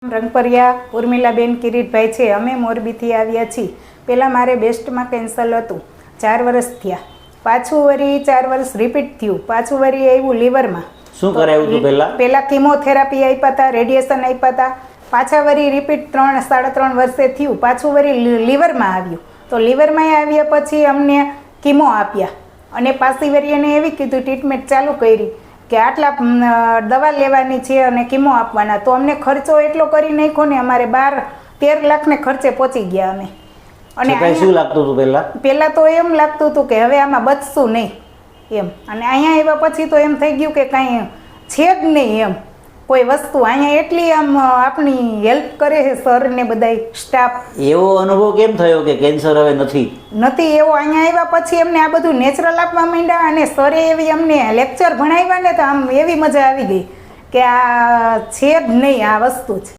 રંગપરિયા ઉર્મિલાબેન કિરીટભાઈ છે. અમે મોરબીથી આવ્યા છીએ. પહેલાં મારે બેસ્ટમાં કેન્સલ હતું, 4 વર્ષ થયા. પાછું વળી 4 વર્ષ રિપીટ થયું. પાછું વળી આવ્યું લીવરમાં. શું કરાવ્યું હતું પહેલા કિમોથેરાપી આપ્યા હતા, રેડિયેશન આપ્યા હતા. પાછા વળી રિપીટ 3-3.5 વર્ષે થયું. પાછું વળી લીવરમાં આવ્યું. તો લીવરમાં આવ્યા પછી અમને કિમો આપ્યા અને પાછી વળી એને એવી કીધું, ટ્રીટમેન્ટ ચાલુ કરી કે આટલા દવા લેવાની છે અને કિમો આપવાના. તો અમને ખર્ચો એટલો કરી નાખ્યો ને, અમારે 12-13 લાખને ખર્ચે પહોંચી ગયા અમે. અને શું લાગતું હતું પહેલા તો એમ લાગતું હતું કે હવે આમાં બચશું નહીં એમ. અને અહીંયા આવ્યા પછી તો એમ થઈ ગયું કે કાંઈ છે જ નહીં એમ કોઈ વસ્તુ. અહીંયા એટલી આમ આપણી હેલ્પ કરે છે સર ને બધા સ્ટાફ. એવો અનુભવ કેમ થયો કે કેન્સર હવે નથી એવો? અહીંયા આવ્યા પછી અમને આ બધું નેચરલ આપવા માંડ્યા અને સરે એવી અમને લેક્ચર ભણાવ્યા ને તો આમ એવી મજા આવી ગઈ કે આ છે જ નહીં, આ વસ્તુ જ